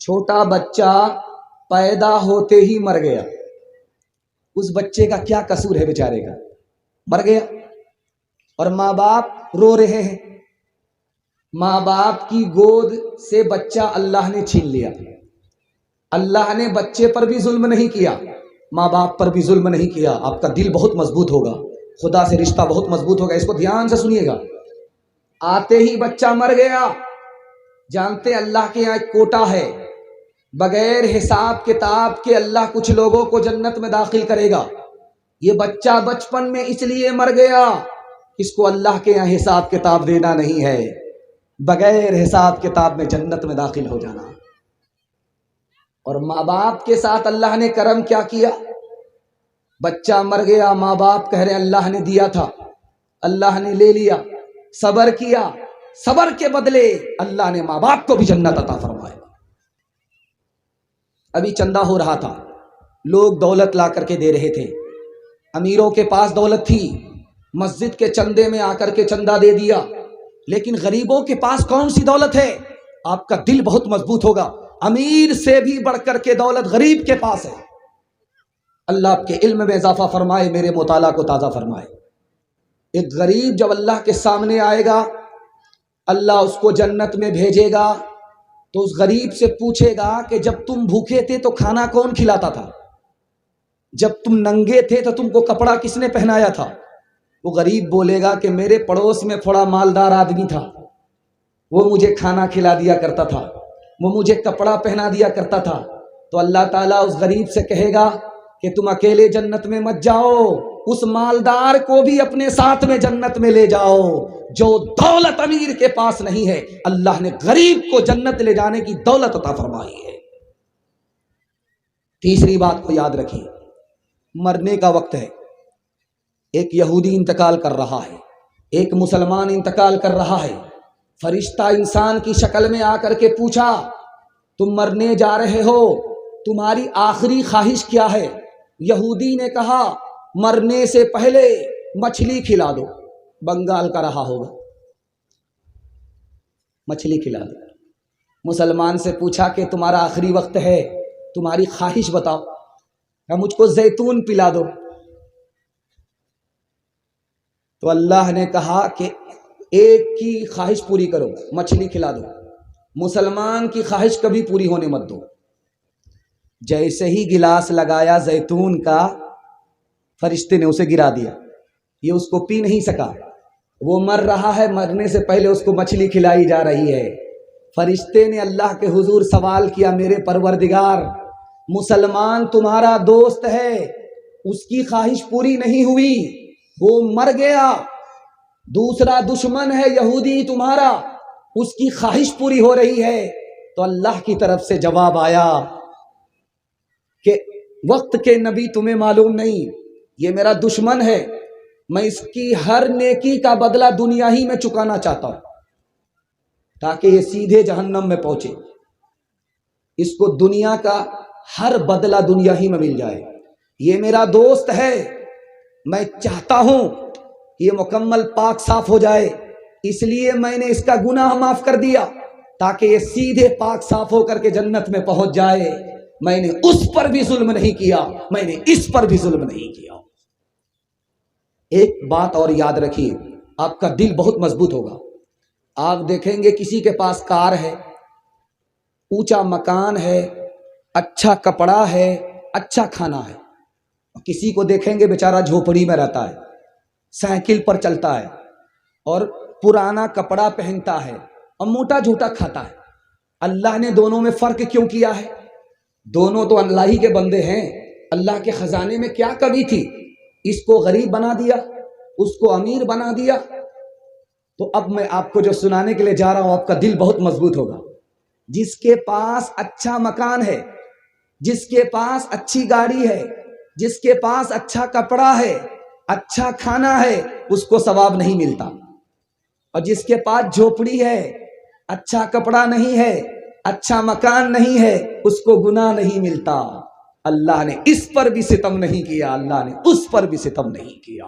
چھوٹا بچہ پیدا ہوتے ہی مر گیا، اس بچے کا کیا قصور ہے بیچارے کا؟ مر گیا اور ماں باپ رو رہے ہیں۔ ماں باپ کی گود سے بچہ اللہ نے چھین لیا۔ اللہ نے بچے پر بھی ظلم نہیں کیا، ماں باپ پر بھی ظلم نہیں کیا۔ آپ کا دل بہت مضبوط ہوگا، خدا سے رشتہ بہت مضبوط ہوگا، اس کو دھیان سے سنیے گا۔ آتے ہی بچہ مر گیا۔ جانتے اللہ کے یہاں ایک کوٹا ہے، بغیر حساب کتاب کے اللہ کچھ لوگوں کو جنت میں داخل کرے گا۔ یہ بچہ بچپن میں اس لیے مر گیا، اس کو اللہ کے یہاں حساب کتاب دینا نہیں ہے، بغیر حساب کتاب میں جنت میں داخل ہو جانا۔ اور ماں باپ کے ساتھ اللہ نے کرم کیا کیا؟ بچہ مر گیا، ماں باپ کہہ رہے اللہ نے دیا تھا، اللہ نے لے لیا، صبر کیا، صبر کے بدلے اللہ نے ماں باپ کو بھی جنت عطا فرمایا۔ ابھی چندہ ہو رہا تھا، لوگ دولت لا کر کے دے رہے تھے، امیروں کے پاس دولت تھی، مسجد کے چندے میں آ کر کے چندہ دے دیا، لیکن غریبوں کے پاس کون سی دولت ہے؟ آپ کا دل بہت مضبوط ہوگا، امیر سے بھی بڑھ کر کے دولت غریب کے پاس ہے۔ اللہ آپ کے علم میں اضافہ فرمائے، میرے مطالعہ کو تازہ فرمائے۔ ایک غریب جب اللہ کے سامنے آئے گا، اللہ اس کو جنت میں بھیجے گا تو اس غریب سے پوچھے گا کہ جب تم بھوکے تھے تو کھانا کون کھلاتا تھا؟ جب تم ننگے تھے تو تم کو کپڑا کس نے پہنایا تھا؟ وہ غریب بولے گا کہ میرے پڑوس میں تھوڑا مالدار آدمی تھا، وہ مجھے کھانا کھلا دیا کرتا تھا، وہ مجھے کپڑا پہنا دیا کرتا تھا۔ تو اللہ تعالیٰ اس غریب سے کہے گا کہ تم اکیلے جنت میں مت جاؤ، اس مالدار کو بھی اپنے ساتھ میں جنت میں لے جاؤ۔ جو دولت امیر کے پاس نہیں ہے، اللہ نے غریب کو جنت لے جانے کی دولت عطا فرمائی ہے۔ تیسری بات کو یاد رکھیے، مرنے کا وقت ہے۔ ایک یہودی انتقال کر رہا ہے، ایک مسلمان انتقال کر رہا ہے۔ فرشتہ انسان کی شکل میں آ کر کے پوچھا، تم مرنے جا رہے ہو، تمہاری آخری خواہش کیا ہے؟ یہودی نے کہا مرنے سے پہلے مچھلی کھلا دو۔ بنگال کا رہا ہوگا، مچھلی کھلا دو۔ مسلمان سے پوچھا کہ تمہارا آخری وقت ہے، تمہاری خواہش بتاؤ، یا مجھ کو زیتون پلا دو۔ تو اللہ نے کہا کہ ایک کی خواہش پوری کرو، مچھلی کھلا دو، مسلمان کی خواہش کبھی پوری ہونے مت دو۔ جیسے ہی گلاس لگایا زیتون کا، فرشتے نے اسے گرا دیا، یہ اس کو پی نہیں سکا، وہ مر رہا ہے، مرنے سے پہلے اس کو مچھلی کھلائی جا رہی ہے۔ فرشتے نے اللہ کے حضور سوال کیا، میرے پروردگار، مسلمان تمہارا دوست ہے، اس کی خواہش پوری نہیں ہوئی، وہ مر گیا، دوسرا دشمن ہے یہودی تمہارا، اس کی خواہش پوری ہو رہی ہے۔ تو اللہ کی طرف سے جواب آیا کہ وقت کے نبی تمہیں معلوم نہیں، یہ میرا دشمن ہے، میں اس کی ہر نیکی کا بدلہ دنیا ہی میں چکانا چاہتا ہوں تاکہ یہ سیدھے جہنم میں پہنچے، اس کو دنیا کا ہر بدلہ دنیا ہی میں مل جائے۔ یہ میرا دوست ہے، میں چاہتا ہوں کہ یہ مکمل پاک صاف ہو جائے، اس لیے میں نے اس کا گناہ معاف کر دیا تاکہ یہ سیدھے پاک صاف ہو کر کے جنت میں پہنچ جائے۔ میں نے اس پر بھی ظلم نہیں کیا، میں نے اس پر بھی ظلم نہیں کیا۔ ایک بات اور یاد رکھیے، آپ کا دل بہت مضبوط ہوگا۔ آپ دیکھیں گے کسی کے پاس کار ہے، اونچا مکان ہے، اچھا کپڑا ہے، اچھا کھانا ہے، کسی کو دیکھیں گے بیچارہ جھوپڑی میں رہتا ہے، سائیکل پر چلتا ہے اور پرانا کپڑا پہنتا ہے اور موٹا جھوٹا کھاتا ہے۔ اللہ نے دونوں میں فرق کیوں کیا ہے؟ دونوں تو اللہ ہی کے بندے ہیں، اللہ کے خزانے میں کیا کمی تھی؟ اس کو غریب بنا دیا، اس کو امیر بنا دیا۔ تو اب میں آپ کو جو سنانے کے لیے جا رہا ہوں، آپ کا دل بہت مضبوط ہوگا۔ جس کے پاس اچھا مکان ہے، جس کے پاس اچھی گاڑی ہے، جس کے پاس اچھا کپڑا ہے، اچھا کھانا ہے، اس کو ثواب نہیں ملتا، اور جس کے پاس جھوپڑی ہے، اچھا کپڑا نہیں ہے، اچھا مکان نہیں ہے، اس کو گناہ نہیں ملتا۔ اللہ نے اس پر بھی ستم نہیں کیا، اللہ نے اس پر بھی ستم نہیں کیا۔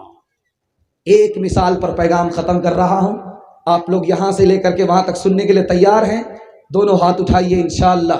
ایک مثال پر پیغام ختم کر رہا ہوں، آپ لوگ یہاں سے لے کر کے وہاں تک سننے کے لیے تیار ہیں؟ دونوں ہاتھ اٹھائیے انشاءاللہ۔